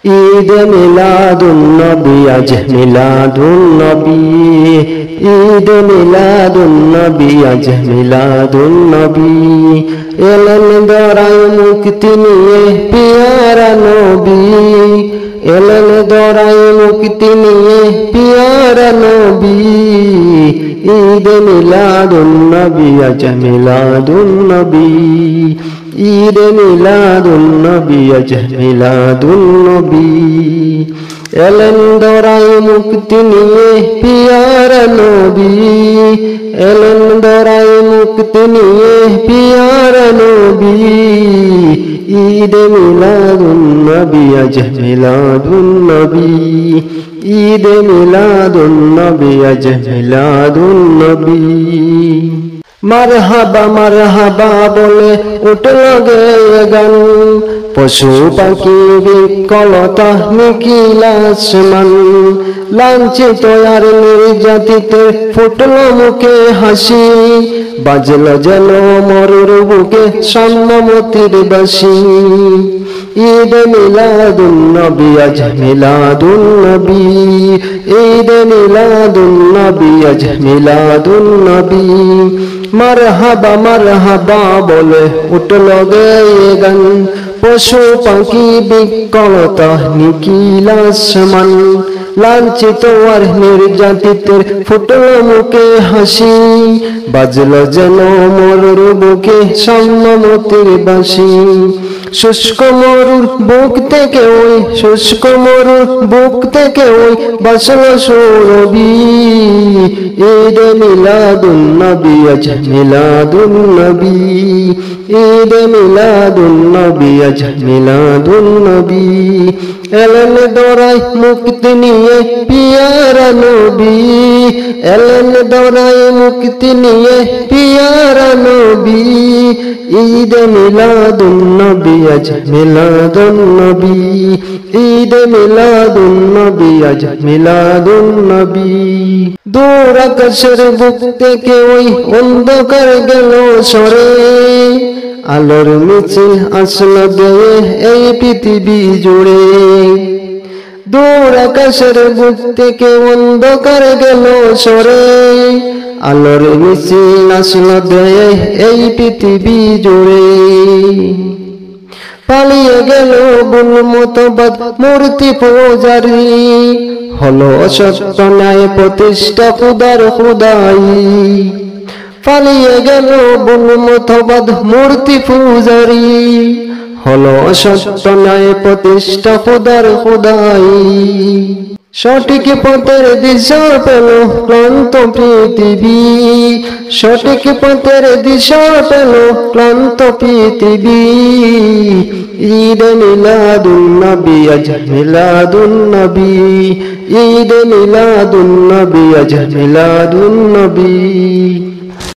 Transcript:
ঈদ মিলাদুন নবী আজ মিলাদুন নবী ঈদ মিলাদুন নবী আজ মিলাদুন নবী এলেন দরায় মুক্তি নিয়ে পিয়ারা নবী এলেন দরায় মুক্তি নিয়ে পিয়ারা নবী ঈদ মিলাদুন নবী আজ মিলাদুন নবী ঈদ মিলাদুন নবী আজ মিলাদুন নবী এলেন দরায় মুক্তি নিয়ে পিয়ারা নবী এলেন দরায় মুক্তি নিয়ে পিয়ারা নবী ঈদ মিলাদুন নবী আজ মিলাদুন নবী ঈদ মিলাদুন নবী আজ মিলাদুন নবী মারহাবা মারহাবা বলে উঠল গেয়ে গান পশু পাখি বিকলতা নিখিল আসমান লাঞ্ছিত আর নির্যাতিত ফুটল মুখে হাসি বাজল যেন মরুর বুকে সম্মতির বাঁশি ঈদ মিলাদুন নবী আজ মিলাদুন নবী ঈদ মিলাদুন নবী আজ মিলাদুন নবী মারহাবা মারহাবা বলে উঠল গেয়ে গান পশু পাখি বিকলতা নিখিল আসমান লাঞ্ছিত আর নির্যাতিতের ফুটল মুখে হাসি বাজল যেন মরুর বুকে সম্মতির বাঁশি শুষ্ক মরুর বুক থেকে ওই শুষ্ক মরুর বুক থেকে ওই বাসল সুরবি ঈদ মিলাদুন নবী আজ মিলাদুন নবী ঈদ মিলাদুন নবী আজ মিলাদুন নবী এলেন দরায় মুক্তি নিয়ে পিয়ারা নবী এলেন দরায় মুক্তি নিয়ে পিয়ারা নবী ঈদ মিলাদুন নবী আজ মিলাদুন নবী ঈদ মিলাদুন নবী আজ মিলাদুন নবী দূর আকাশের বুক থেকে ওই অন্ধকার গেল সরে আলোর মিছিল আসলো গেয়ে এই পৃথিবী জুড়ে দূর আকাশের বুক থেকে অন্ধকার গেল সরে আলোর মিছিল আসলো গেয়ে এই পৃথিবী জুড়ে পালিয়ে গেল বুল মতবাদ মূর্তি পূজারি হলো সত্য ন্যায় প্রতিষ্ঠা খুদার খুদাই পালিয়ে গেল বুল মতবাদ মূর্তি পূজারি হলো সত্য ন্যায় প্রতিষ্ঠা খুদার খুদাই সঠিক পথের দিশা পেল ক্লান্ত পৃথিবী সঠিক পথের দিশা পেল ক্লান্ত পৃথিবী ঈদ মিলাদুন নবী আজ মিলাদুন নবী ঈদ মিলাদুন নবী আজ মিলাদুন নবী